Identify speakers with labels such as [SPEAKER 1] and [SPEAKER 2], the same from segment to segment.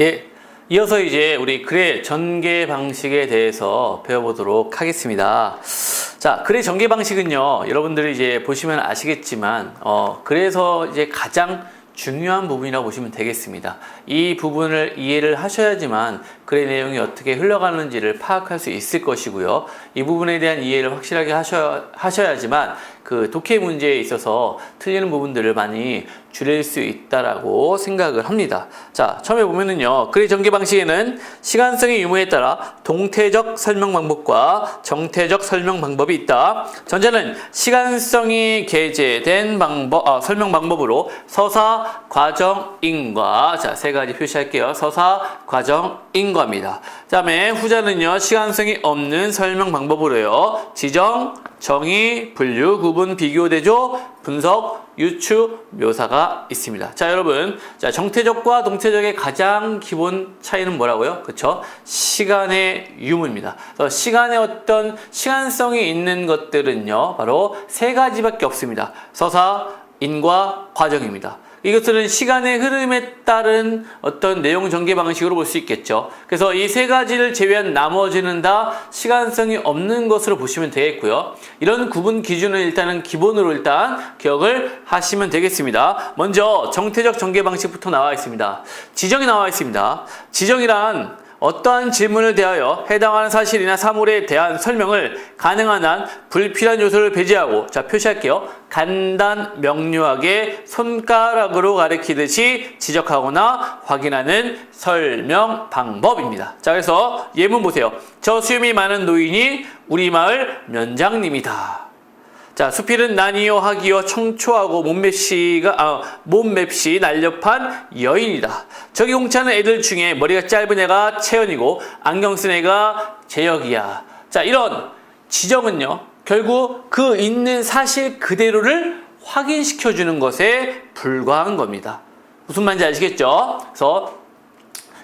[SPEAKER 1] 예, 이어서 이제 우리 글의 전개 방식에 대해서 배워보도록 하겠습니다. 자, 글의 전개 방식은요, 여러분들이 이제 보시면 아시겠지만, 그래서 이제 가장 중요한 부분이라고 보시면 되겠습니다. 이 부분을 이해를 하셔야지만 글의 내용이 어떻게 흘러가는지를 파악할 수 있을 것이고요. 이 부분에 대한 이해를 확실하게 하셔야지만 그 독해 문제에 있어서 틀리는 부분들을 많이 줄일 수 있다라고 생각을 합니다. 자, 처음에 보면은요, 글의 전개 방식에는 시간성의 유무에 따라 동태적 설명 방법과 정태적 설명 방법이 있다. 전자는 시간성이 게재된 설명 방법으로 서사, 과정, 인과, 자, 세 가지 표시할게요. 서사, 과정, 인과입니다. 그 다음에 후자는요, 시간성이 없는 설명 방법으로요, 지정, 정의, 분류, 구분, 비교, 대조, 분석, 유추, 묘사가 있습니다. 자, 여러분, 자, 정태적과 동태적의 가장 기본 차이는 뭐라고요? 그쵸? 시간의 유무입니다. 그래서 시간의 어떤 시간성이 있는 것들은요, 바로 세 가지밖에 없습니다. 서사, 인과, 과정입니다. 이것들은 시간의 흐름에 따른 어떤 내용 전개 방식으로 볼 수 있겠죠. 그래서 이 세 가지를 제외한 나머지는 다 시간성이 없는 것으로 보시면 되겠고요. 이런 구분 기준을 일단은 기본으로 기억을 하시면 되겠습니다. 먼저 정태적 전개 방식부터 나와 있습니다. 지정이 나와 있습니다. 지정이란 어떠한 질문을 대하여 해당하는 사실이나 사물에 대한 설명을 가능한 한 불필요한 요소를 배제하고, 자, 표시할게요. 간단 명료하게 손가락으로 가리키듯이 지적하거나 확인하는 설명 방법입니다. 자, 그래서 예문 보세요. 저 수염이 많은 노인이 우리 마을 면장님이다. 자, 수필은 난이요 하기요 청초하고 몸맵시 날렵한 여인이다. 저기 공차는 애들 중에 머리가 짧은 애가 채연이고 안경 쓴 애가 재혁이야. 자, 이런 지정은요, 결국 그 있는 사실 그대로를 확인시켜주는 것에 불과한 겁니다. 무슨 말인지 아시겠죠? 그래서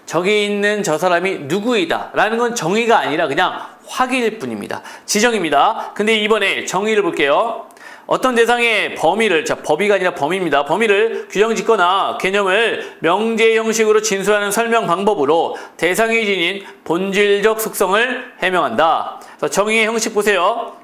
[SPEAKER 1] 저기 있는 저 사람이 누구이다 라는 건 정의가 아니라 그냥 확인일 뿐입니다. 지정입니다. 근데 이번에 정의를 볼게요. 어떤 대상의 범위를, 자, 법의가 아니라 범위입니다. 범위를 규정 짓거나 개념을 명제 형식으로 진술하는 설명 방법으로 대상이 지닌 본질적 속성을 해명한다. 그래서 정의의 형식 보세요.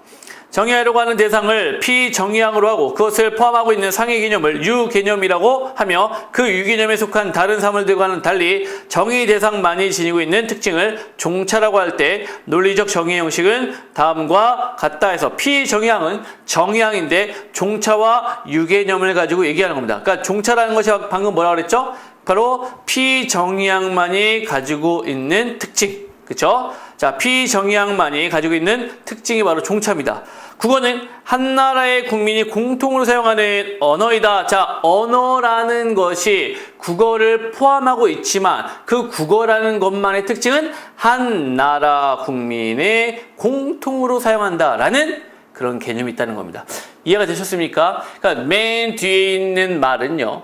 [SPEAKER 1] 정의하려고 하는 대상을 피정의항으로 하고 그것을 포함하고 있는 상위 개념을 유개념이라고 하며 그 유개념에 속한 다른 사물들과는 달리 정의 대상만이 지니고 있는 특징을 종차라고 할 때 논리적 정의 형식은 다음과 같다 해서 피정의항은 정의항인데 종차와 유개념을 가지고 얘기하는 겁니다. 그러니까 종차라는 것이 방금 뭐라고 그랬죠? 바로 피정의항만이 가지고 있는 특징. 그쵸? 자, 피정의항만이 가지고 있는 특징이 바로 종차입니다. 국어는 한 나라의 국민이 공통으로 사용하는 언어이다. 자, 언어라는 것이 국어를 포함하고 있지만 그 국어라는 것만의 특징은 한 나라 국민의 공통으로 사용한다라는 그런 개념이 있다는 겁니다. 이해가 되셨습니까? 그러니까 맨 뒤에 있는 말은요,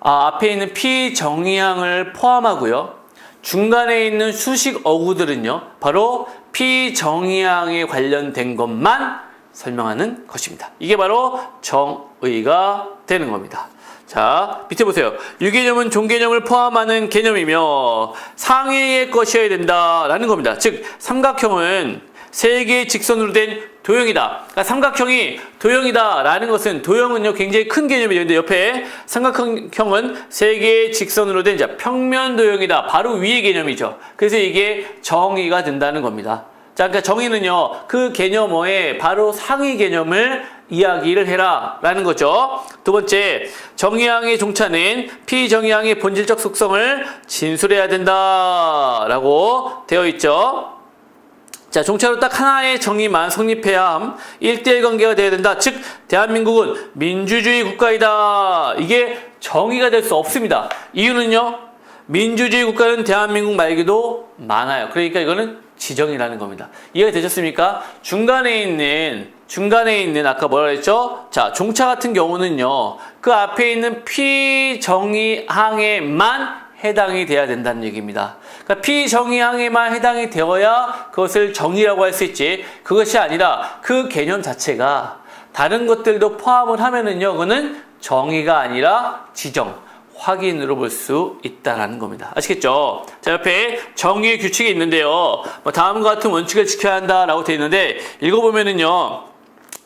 [SPEAKER 1] 앞에 있는 피정의항을 포함하고요, 중간에 있는 수식 어구들은요, 바로 피정의항에 관련된 것만 설명하는 것입니다. 이게 바로 정의가 되는 겁니다. 자, 밑에 보세요. 유개념은 종개념을 포함하는 개념이며 상해의 것이어야 된다라는 겁니다. 즉, 삼각형은 세 개의 직선으로 된 도형이다. 그러니까 삼각형이 도형이다라는 것은, 도형은요 굉장히 큰 개념이죠. 근데 옆에 삼각형은 세 개의 직선으로 된, 자, 평면 도형이다. 바로 위의 개념이죠. 그래서 이게 정의가 된다는 겁니다. 자, 그러니까 정의는요, 그 개념어의 바로 상위 개념을 이야기를 해라 라는 거죠. 두 번째, 정의항의 종차는 피정의항의 본질적 속성을 진술해야 된다 라고 되어 있죠. 자, 종차로 딱 하나의 정의만 성립해야 함. 1대1 관계가 되어야 된다. 즉, 대한민국은 민주주의 국가이다. 이게 정의가 될 수 없습니다. 이유는요, 민주주의 국가는 대한민국 말고도 많아요. 그러니까 이거는 지정이라는 겁니다. 이해가 되셨습니까? 중간에 있는 아까 뭐라 그랬죠? 자, 종차 같은 경우는요, 그 앞에 있는 피정의항에만 해당이 돼야 된다는 얘기입니다. 그러니까 피정의항에만 해당이 되어야 그것을 정의라고 할 수 있지, 그것이 아니라 그 개념 자체가 다른 것들도 포함을 하면은요, 그거는 정의가 아니라 지정, 확인으로 볼 수 있다라는 겁니다. 아시겠죠? 자, 옆에 정의의 규칙이 있는데요. 다음과 같은 원칙을 지켜야 한다라고 되어 있는데 읽어보면은요.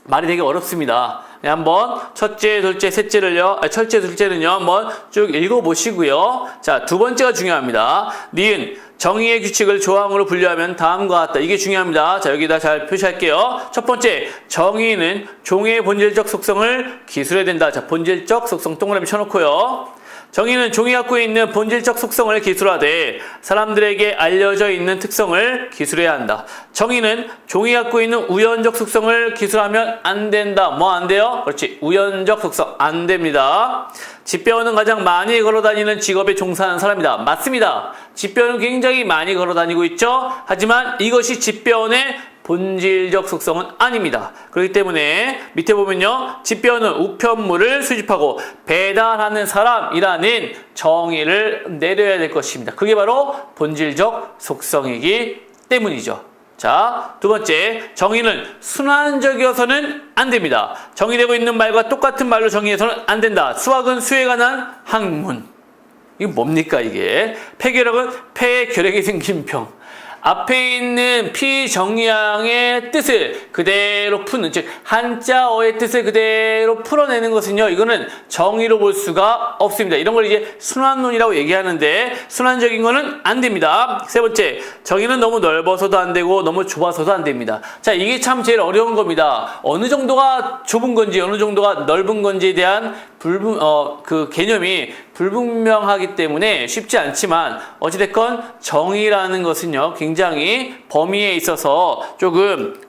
[SPEAKER 1] 말이 되게 어렵습니다. 한번 첫째, 둘째, 셋째를요. 첫째, 둘째는요. 한번 쭉 읽어보시고요. 자, 두 번째가 중요합니다. 니은 정의의 규칙을 조항으로 분류하면 다음과 같다. 이게 중요합니다. 자, 여기다 잘 표시할게요. 첫 번째, 정의는 종의 본질적 속성을 기술해야 된다. 자, 본질적 속성 동그라미 쳐놓고요. 정의는 종이 갖고 있는 본질적 속성을 기술하되 사람들에게 알려져 있는 특성을 기술해야 한다. 정의는 종이 갖고 있는 우연적 속성을 기술하면 안 된다. 뭐 안 돼요? 그렇지. 우연적 속성 안 됩니다. 집배원은 가장 많이 걸어다니는 직업에 종사하는 사람이다. 맞습니다. 집배원은 굉장히 많이 걸어다니고 있죠. 하지만 이것이 집배원의 본질적 속성은 아닙니다. 그렇기 때문에 밑에 보면요. 집배원은 우편물을 수집하고 배달하는 사람이라는 정의를 내려야 될 것입니다. 그게 바로 본질적 속성이기 때문이죠. 자, 두 번째, 정의는 순환적이어서는 안 됩니다. 정의되고 있는 말과 똑같은 말로 정의해서는 안 된다. 수학은 수에 관한 학문. 이게 뭡니까 이게? 폐결핵은 폐의 결핵이 생긴 병. 앞에 있는 피정량의 뜻을 그대로 푸는, 즉 한자어의 뜻을 그대로 풀어내는 것은요, 이거는 정의로 볼 수가 없습니다. 이런 걸 이제 순환론이라고 얘기하는데 순환적인 거는 안 됩니다. 세 번째, 정의는 너무 넓어서도 안 되고 너무 좁아서도 안 됩니다. 자, 이게 참 제일 어려운 겁니다. 어느 정도가 좁은 건지 어느 정도가 넓은 건지에 대한 그 개념이 불분명하기 때문에 쉽지 않지만 어찌됐건 정의라는 것은요 굉장히 범위에 있어서 조금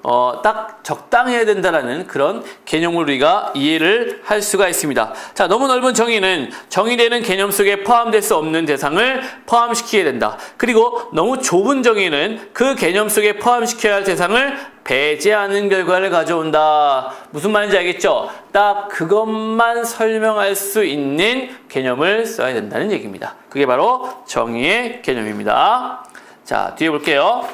[SPEAKER 1] 딱 적당해야 된다라는 그런 개념을 우리가 이해를 할 수가 있습니다. 자, 너무 넓은 정의는 정의되는 개념 속에 포함될 수 없는 대상을 포함시키게 된다. 그리고 너무 좁은 정의는 그 개념 속에 포함시켜야 할 대상을 배제하는 결과를 가져온다. 무슨 말인지 알겠죠? 딱 그것만 설명할 수 있는 개념을 써야 된다는 얘기입니다. 그게 바로 정의의 개념입니다. 자, 뒤에 볼게요.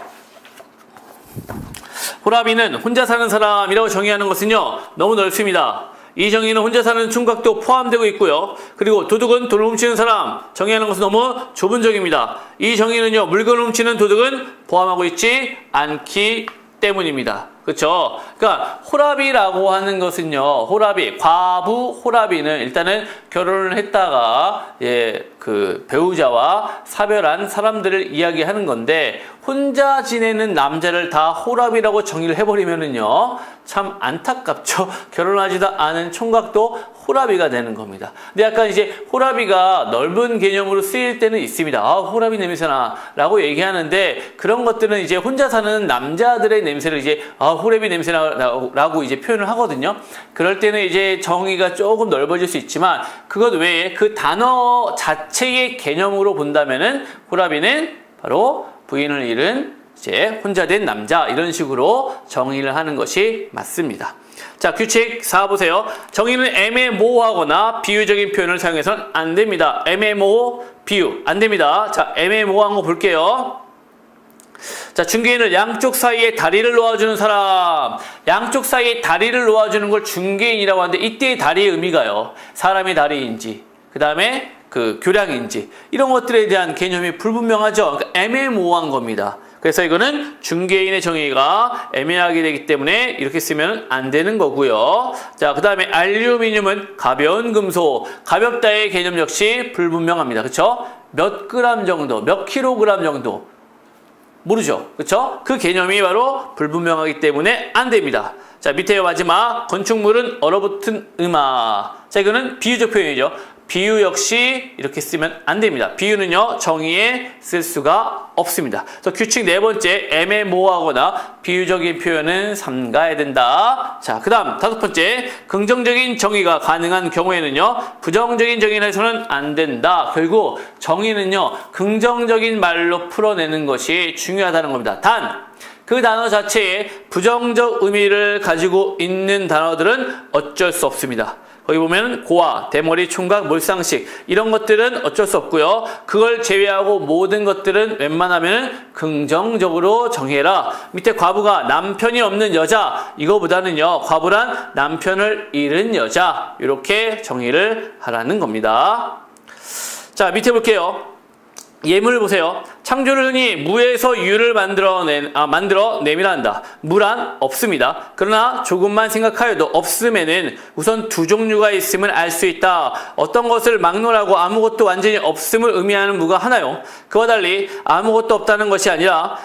[SPEAKER 1] 호라비는 혼자 사는 사람이라고 정의하는 것은요 너무 넓습니다. 이 정의는 혼자 사는 총각도 포함되고 있고요. 그리고 도둑은 돈을 훔치는 사람 정의하는 것은 너무 좁은 정의입니다. 이 정의는요 물건을 훔치는 도둑은 포함하고 있지 않기 때문입니다. 그렇죠? 그러니까 호라비라고 하는 것은요, 호라비, 과부 호라비는 일단은 결혼을 했다가 그 배우자와 사별한 사람들을 이야기하는 건데 혼자 지내는 남자를 다 호라비라고 정의를 해버리면은요 참 안타깝죠. 결혼하지도 않은 총각도 호라비가 되는 겁니다. 근데 약간 이제 호라비가 넓은 개념으로 쓰일 때는 있습니다. 아, 호라비 냄새나 라고 얘기하는데 그런 것들은 이제 혼자 사는 남자들의 냄새를 이제 호라비 냄새나 라고 이제 표현을 하거든요. 그럴 때는 이제 정의가 조금 넓어질 수 있지만 그것 외에 그 단어 자체의 개념으로 본다면은 호라비는 바로 부인을 잃은 이제 혼자 된 남자 이런 식으로 정의를 하는 것이 맞습니다. 자, 규칙 4 보세요. 정의는 애매모호하거나 비유적인 표현을 사용해서는 안 됩니다. 애매모호, 비유 안 됩니다. 자, 애매모호한 거 볼게요. 자, 중개인을 양쪽 사이에 다리를 놓아주는 사람. 양쪽 사이에 다리를 놓아주는 걸 중개인이라고 하는데 이때의 다리의 의미가요. 사람의 다리인지 그 다음에 그 교량인지 이런 것들에 대한 개념이 불분명하죠. 그러니까 애매모호한 겁니다. 그래서 이거는 중개인의 정의가 애매하게 되기 때문에 이렇게 쓰면 안 되는 거고요. 자, 그 다음에 알루미늄은 가벼운 금속, 가볍다의 개념 역시 불분명합니다. 그렇죠? 몇 그램 정도, 몇 킬로그램 정도 모르죠. 그렇죠? 그 개념이 바로 불분명하기 때문에 안 됩니다. 자, 밑에 마지막 건축물은 얼어붙은 음악. 자, 이거는 비유적 표현이죠. 비유 역시 이렇게 쓰면 안 됩니다. 비유는요 정의에 쓸 수가 없습니다. 그래서 규칙 네 번째, 애매모호하거나 비유적인 표현은 삼가야 된다. 자, 그 다음 다섯 번째, 긍정적인 정의가 가능한 경우에는요 부정적인 정의를 해서는 안 된다. 결국 정의는요 긍정적인 말로 풀어내는 것이 중요하다는 겁니다. 단 그 단어 자체에 부정적 의미를 가지고 있는 단어들은 어쩔 수 없습니다. 거기 보면 고아, 대머리, 총각, 몰상식 이런 것들은 어쩔 수 없고요. 그걸 제외하고 모든 것들은 웬만하면 긍정적으로 정해라. 밑에 과부가 남편이 없는 여자, 이거보다는요 과부란 남편을 잃은 여자 이렇게 정의를 하라는 겁니다. 자, 밑에 볼게요. 예문을 보세요. 창조를 흔히 무에서 유를 만들어내미라 한다. 무란 없습니다. 그러나 조금만 생각하여도 없음에는 우선 두 종류가 있음을 알 수 있다. 어떤 것을 막론하고 아무것도 완전히 없음을 의미하는 무가 하나요. 그와 달리 아무것도 없다는 것이 아니라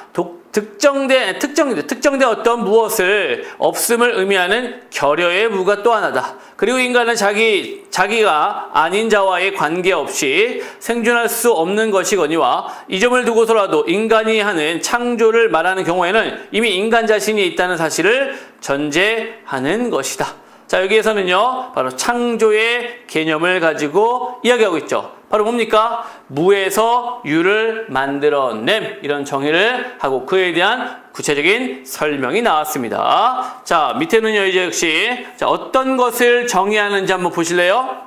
[SPEAKER 1] 특정된 어떤 무엇을 없음을 의미하는 결여의 무가 또 하나다. 그리고 인간은 자기가 아닌 자와의 관계없이 생존할 수 없는 것이거니와 이 점을 두고서라도 인간이 하는 창조를 말하는 경우에는 이미 인간 자신이 있다는 사실을 전제하는 것이다. 자, 여기에서는요, 바로 창조의 개념을 가지고 이야기하고 있죠. 바로 뭡니까? 무에서 유를 만들어냄, 이런 정의를 하고 그에 대한 구체적인 설명이 나왔습니다. 자, 밑에는요, 이제 역시 자, 어떤 것을 정의하는지 한번 보실래요?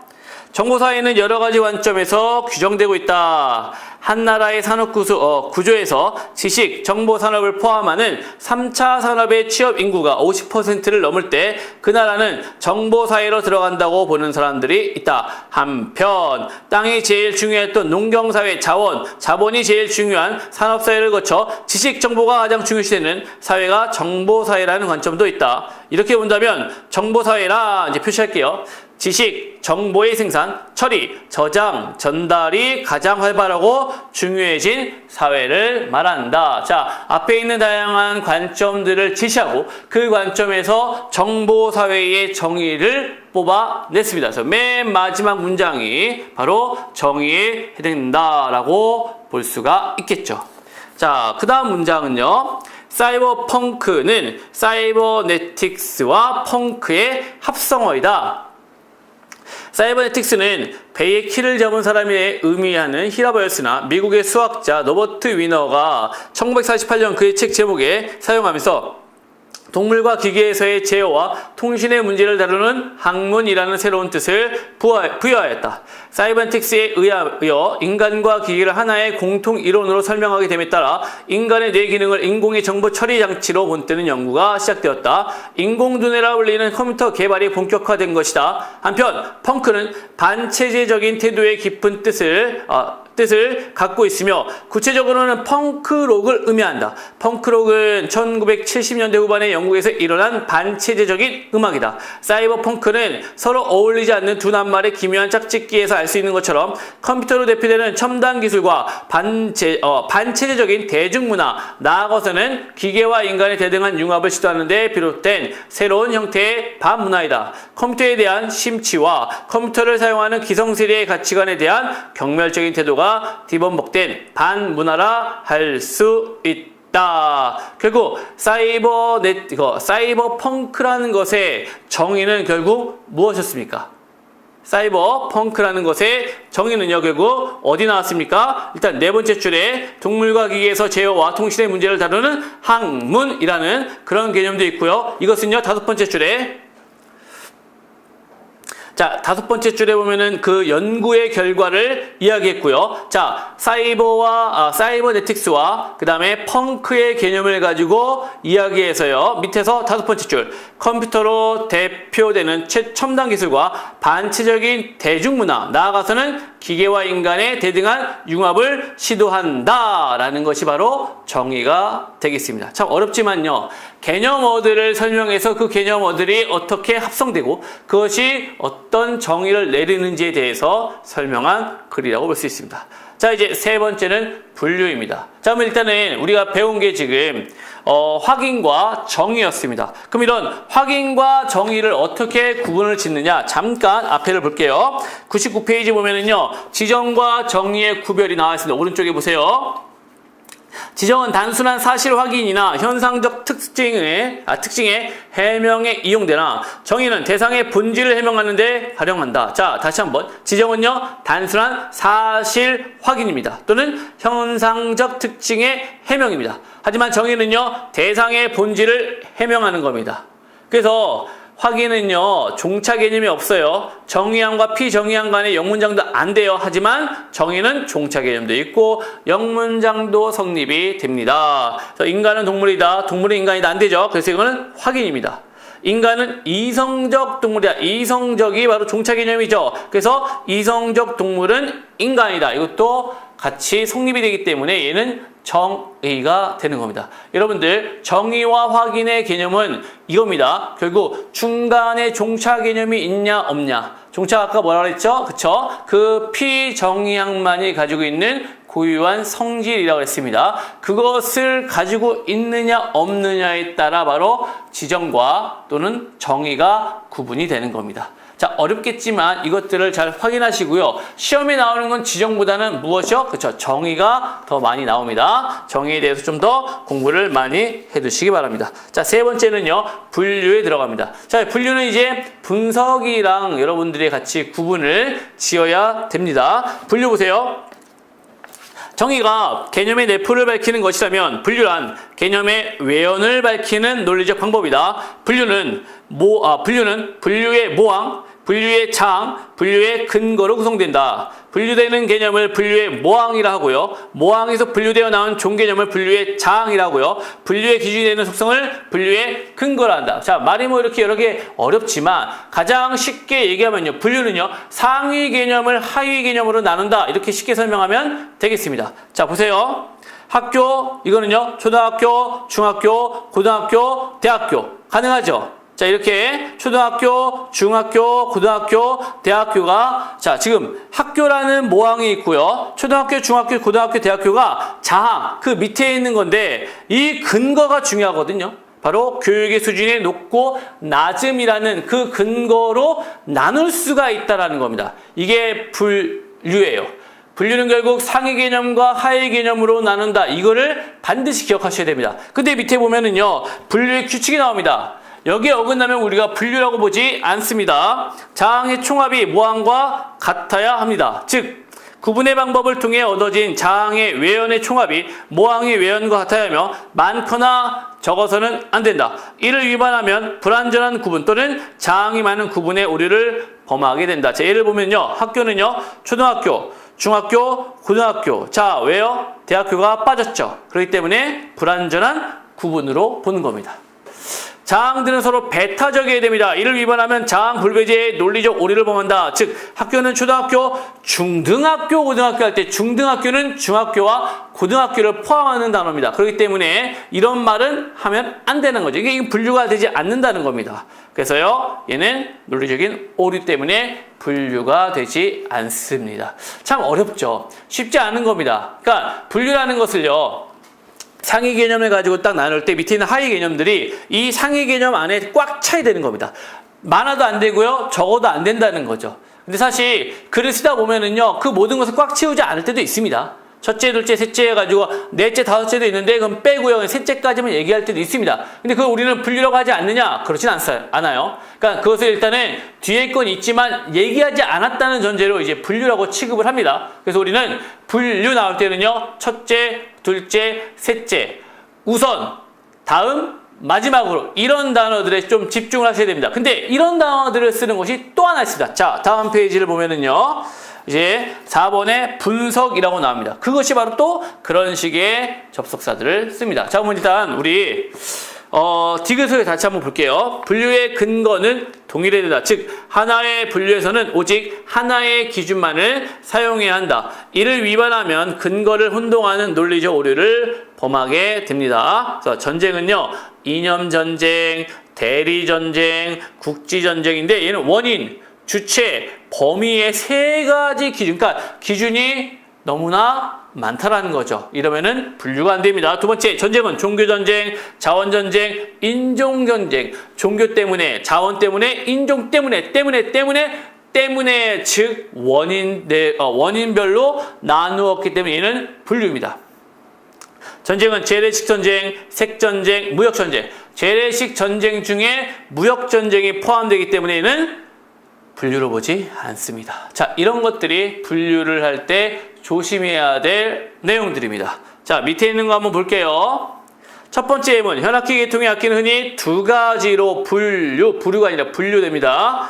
[SPEAKER 1] 정보사회는 여러 가지 관점에서 규정되고 있다. 한 나라의 산업 구조에서 지식, 정보 산업을 포함하는 3차 산업의 취업 인구가 50%를 넘을 때 그 나라는 정보사회로 들어간다고 보는 사람들이 있다. 한편 땅이 제일 중요했던 농경사회 자본이 제일 중요한 산업사회를 거쳐 지식, 정보가 가장 중요시되는 사회가 정보사회라는 관점도 있다. 이렇게 본다면 정보사회라 이제 표시할게요. 지식, 정보의 생산, 처리, 저장, 전달이 가장 활발하고 중요해진 사회를 말한다. 자, 앞에 있는 다양한 관점들을 제시하고 그 관점에서 정보사회의 정의를 뽑아냈습니다. 그래서 맨 마지막 문장이 바로 정의에 해당된다라고 볼 수가 있겠죠. 자, 그 다음 문장은요. 사이버펑크는 사이버네틱스와 펑크의 합성어이다. 사이버네틱스는 배의 키를 잡은 사람이 의미하는 히라버였으나 미국의 수학자 로버트 위너가 1948년 그의 책 제목에 사용하면서 동물과 기계에서의 제어와 통신의 문제를 다루는 학문이라는 새로운 뜻을 부여하였다. 사이버네틱스에 의하여 인간과 기계를 하나의 공통 이론으로 설명하게 됨에 따라 인간의 뇌 기능을 인공의 정보 처리 장치로 본뜨는 연구가 시작되었다. 인공두뇌라 불리는 컴퓨터 개발이 본격화된 것이다. 한편 펑크는 반체제적인 태도의 깊은 뜻을 갖고 있으며 구체적으로는 펑크록을 의미한다. 펑크록은 1970년대 후반에 영국에서 일어난 반체제적인 음악이다. 사이버 펑크는 서로 어울리지 않는 두 낱말의 기묘한 짝짓기에서 알 수 있는 것처럼 컴퓨터로 대표되는 첨단 기술과 반체제적인 대중문화, 나아가서는 기계와 인간의 대등한 융합을 시도하는 데 비롯된 새로운 형태의 반문화이다. 컴퓨터에 대한 심취와 컴퓨터를 사용하는 기성세대의 가치관에 대한 경멸적인 태도가 뒤범벅된 반문화라 할 수 있다. 결국 사이버펑크라는 것의 정의는 결국 무엇이었습니까? 사이버펑크라는 것의 정의는요, 결국 어디 나왔습니까? 일단 네 번째 줄에 동물과 기계에서 제어와 통신의 문제를 다루는 학문이라는 그런 개념도 있고요. 이것은요, 다섯 번째 줄에 자, 다섯 번째 줄에 보면은 그 연구의 결과를 이야기했고요. 자, 사이버네틱스와 그 다음에 펑크의 개념을 가지고 이야기해서요. 밑에서 다섯 번째 줄, 컴퓨터로 대표되는 최첨단 기술과 반체적인 대중문화, 나아가서는 기계와 인간의 대등한 융합을 시도한다라는 것이 바로 정의가 되겠습니다. 참 어렵지만요. 개념어들을 설명해서 그 개념어들이 어떻게 합성되고 그것이 어떤 정의를 내리는지에 대해서 설명한 글이라고 볼 수 있습니다. 자, 이제 세 번째는 분류입니다. 자, 그럼 일단은 우리가 배운 게 지금 확인과 정의였습니다. 그럼 이런 확인과 정의를 어떻게 구분을 짓느냐, 잠깐 앞에를 볼게요. 99페이지 보면은요, 지정과 정의의 구별이 나와 있습니다. 오른쪽에 보세요. 지정은 단순한 사실 확인이나 현상적 특징의 해명에 이용되나 정의는 대상의 본질을 해명하는 데 활용한다. 자, 다시 한번. 지정은요, 단순한 사실 확인입니다. 또는 현상적 특징의 해명입니다. 하지만 정의는요, 대상의 본질을 해명하는 겁니다. 그래서 확인은요, 종차 개념이 없어요. 정의항과 피정의항 간의 영문장도 안 돼요. 하지만 정의는 종차 개념도 있고 영문장도 성립이 됩니다. 그래서 인간은 동물이다, 동물은 인간이다 안 되죠. 그래서 이거는 확인입니다. 인간은 이성적 동물이다. 이성적이 바로 종차 개념이죠. 그래서 이성적 동물은 인간이다. 이것도 같이 성립이 되기 때문에 얘는 정의가 되는 겁니다. 여러분들 정의와 확인의 개념은 이겁니다. 결국 중간에 종차 개념이 있냐 없냐. 종차 아까 뭐라 그랬죠? 그쵸? 그 피정의항만이 가지고 있는 고유한 성질이라고 했습니다. 그것을 가지고 있느냐 없느냐에 따라 바로 지정과 또는 정의가 구분이 되는 겁니다. 자, 어렵겠지만 이것들을 잘 확인하시고요. 시험에 나오는 건 지정보다는 무엇이요? 그렇죠. 정의가 더 많이 나옵니다. 정의에 대해서 좀 더 공부를 많이 해두시기 바랍니다. 자, 세 번째는요. 분류에 들어갑니다. 자, 분류는 이제 분석이랑 여러분들이 같이 구분을 지어야 됩니다. 분류 보세요. 정의가 개념의 내포를 밝히는 것이라면 분류란 개념의 외연을 밝히는 논리적 방법이다. 분류는 분류의 모항, 분류의 장, 분류의 근거로 구성된다. 분류되는 개념을 분류의 모항이라 하고요. 모항에서 분류되어 나온 종개념을 분류의 장이라 하고요. 분류의 기준이 되는 속성을 분류의 근거라 한다. 자, 말이 뭐 이렇게 여러 개 어렵지만 가장 쉽게 얘기하면요. 분류는요. 상위 개념을 하위 개념으로 나눈다. 이렇게 쉽게 설명하면 되겠습니다. 자, 보세요. 학교, 이거는요. 초등학교, 중학교, 고등학교, 대학교. 가능하죠? 자, 이렇게 초등학교, 중학교, 고등학교, 대학교가 자, 지금 학교라는 모항이 있고요. 초등학교, 중학교, 고등학교, 대학교가 자항, 그 밑에 있는 건데 이 근거가 중요하거든요. 바로 교육의 수준이 높고 낮음이라는 그 근거로 나눌 수가 있다는 겁니다. 이게 분류예요. 분류는 결국 상위 개념과 하위 개념으로 나눈다. 이거를 반드시 기억하셔야 됩니다. 근데 밑에 보면은요. 분류의 규칙이 나옵니다. 여기에 어긋나면 우리가 분류라고 보지 않습니다. 자항의 총합이 모항과 같아야 합니다. 즉 구분의 방법을 통해 얻어진 자항의 외연의 총합이 모항의 외연과 같아야 하며 많거나 적어서는 안 된다. 이를 위반하면 불완전한 구분 또는 자항이 많은 구분의 오류를 범하게 된다. 자, 예를 보면요. 학교는요. 초등학교, 중학교, 고등학교. 자, 왜요? 대학교가 빠졌죠. 그렇기 때문에 불완전한 구분으로 보는 겁니다. 자항들은 서로 배타적이어야 됩니다. 이를 위반하면 자항 불배제의 논리적 오류를 범한다. 즉 학교는 초등학교, 중등학교, 고등학교 할 때 중등학교는 중학교와 고등학교를 포함하는 단어입니다. 그렇기 때문에 이런 말은 하면 안 되는 거죠. 이게 분류가 되지 않는다는 겁니다. 그래서요. 얘는 논리적인 오류 때문에 분류가 되지 않습니다. 참 어렵죠. 쉽지 않은 겁니다. 그러니까 분류라는 것을요. 상위 개념을 가지고 딱 나눌 때 밑에 있는 하위 개념들이 이 상위 개념 안에 꽉 차야 되는 겁니다. 많아도 안 되고요. 적어도 안 된다는 거죠. 근데 사실 글을 쓰다 보면은요. 그 모든 것을 꽉 채우지 않을 때도 있습니다. 첫째, 둘째, 셋째 해가지고 넷째, 다섯째도 있는데 그럼 빼고요. 셋째까지만 얘기할 때도 있습니다. 근데 그걸 우리는 분류라고 하지 않느냐? 그렇진 않아요. 그러니까 그것을 일단은 뒤에 건 있지만 얘기하지 않았다는 전제로 이제 분류라고 취급을 합니다. 그래서 우리는 분류 나올 때는요. 첫째, 둘째, 셋째, 우선, 다음, 마지막으로 이런 단어들에 좀 집중을 하셔야 됩니다. 근데 이런 단어들을 쓰는 것이 또 하나 있습니다. 자, 다음 페이지를 보면은요. 이제 4번에 분석이라고 나옵니다. 그것이 바로 또 그런 식의 접속사들을 씁니다. 자, 그러면 일단 우리 디귿을 다시 한번 볼게요. 분류의 근거는 동일해야 된다. 즉 하나의 분류에서는 오직 하나의 기준만을 사용해야 한다. 이를 위반하면 근거를 혼동하는 논리적 오류를 범하게 됩니다. 그래서 전쟁은요. 이념전쟁, 대리전쟁, 국지전쟁인데 얘는 원인, 주체, 범위의 세 가지 기준, 그러니까 기준이 너무나 많다라는 거죠. 이러면은 분류가 안 됩니다. 두 번째, 전쟁은 종교전쟁, 자원전쟁, 인종전쟁. 종교 때문에, 자원 때문에, 인종 때문에, 즉 원인별로 나누었기 때문에 얘는 분류입니다. 전쟁은 재래식 전쟁, 색전쟁, 무역전쟁. 재래식 전쟁 중에 무역전쟁이 포함되기 때문에 얘는 분류로 보지 않습니다. 자, 이런 것들이 분류를 할 때 조심해야 될 내용들입니다. 자, 밑에 있는 거 한번 볼게요. 첫 번째 예문, 현악기 계통의 악기는 흔히 두 가지로 부류가 아니라 분류됩니다.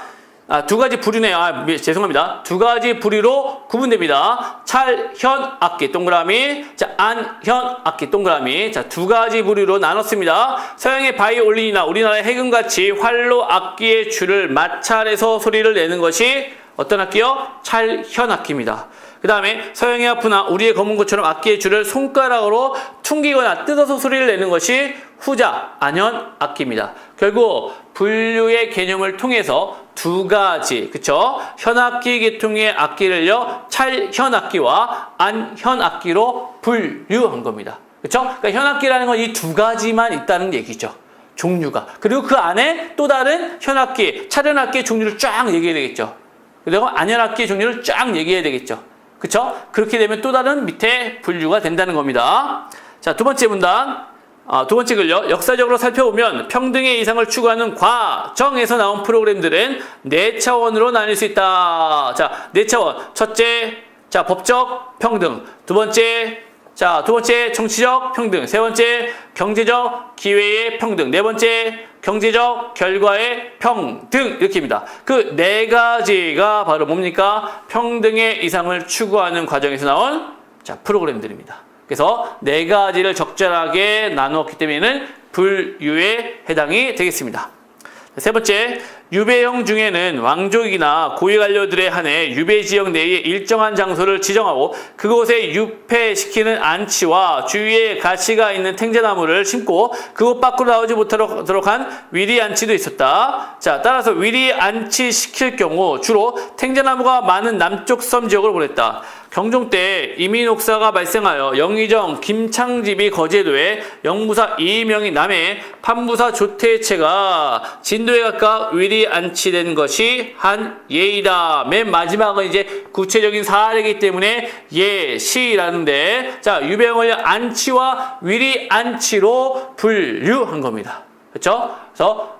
[SPEAKER 1] 두 가지 부류네요. 죄송합니다. 두 가지 부류로 구분됩니다. 찰, 현, 악기 동그라미, 자, 안, 현, 악기 동그라미. 자, 두 가지 부류로 나눴습니다. 서양의 바이올린이나 우리나라의 해금같이 활로 악기의 줄을 마찰해서 소리를 내는 것이 어떤 악기요? 찰, 현 악기입니다. 그 다음에 서양의 하프나 우리의 검은 것처럼 악기의 줄을 손가락으로 퉁기거나 뜯어서 소리를 내는 것이 후자, 안현 악기입니다. 결국 분류의 개념을 통해서 두 가지, 그쵸? 현악기 계통의 악기를요, 찰, 현악기와 안, 현악기로 분류한 겁니다. 그쵸? 그러니까 현악기라는 건 이 두 가지만 있다는 얘기죠. 종류가. 그리고 그 안에 또 다른 현악기, 찰현악기의 종류를 쫙 얘기해야 되겠죠. 그리고 안현악기의 종류를 쫙 얘기해야 되겠죠. 그쵸? 그렇게 되면 또 다른 밑에 분류가 된다는 겁니다. 자, 두 번째 문단. 두 번째 글요. 역사적으로 살펴보면 평등의 이상을 추구하는 과정에서 나온 프로그램들은 4차원으로 나뉠 수 있다. 자, 4차원. 첫째, 자, 법적 평등. 두 번째, 정치적 평등. 세 번째, 경제적 기회의 평등. 네 번째, 경제적 결과의 평등. 이렇게입니다. 그 네 가지가 바로 뭡니까? 평등의 이상을 추구하는 과정에서 나온 자, 프로그램들입니다. 그래서 네 가지를 적절하게 나누었기 때문에는 분류에 해당이 되겠습니다. 세 번째, 유배형 중에는 왕족이나 고위 관료들에 한해 유배 지역 내에 일정한 장소를 지정하고 그곳에 유폐시키는 안치와 주위에 가시가 있는 탱자나무를 심고 그곳 밖으로 나오지 못하도록 한 위리 안치도 있었다. 자, 따라서 위리 안치 시킬 경우 주로 탱자나무가 많은 남쪽 섬 지역으로 보냈다. 경종 때 이민옥사가 발생하여 영의정 김창집이 거제도에 영부사 이명이 남해 판부사 조태채가 진도에 가까 위리 안치된 것이 한 예이다. 맨 마지막은 이제 구체적인 사례이기 때문에 예시라는데, 자, 유배형을 안치와 위리 안치로 분류한 겁니다. 그렇죠? 그래서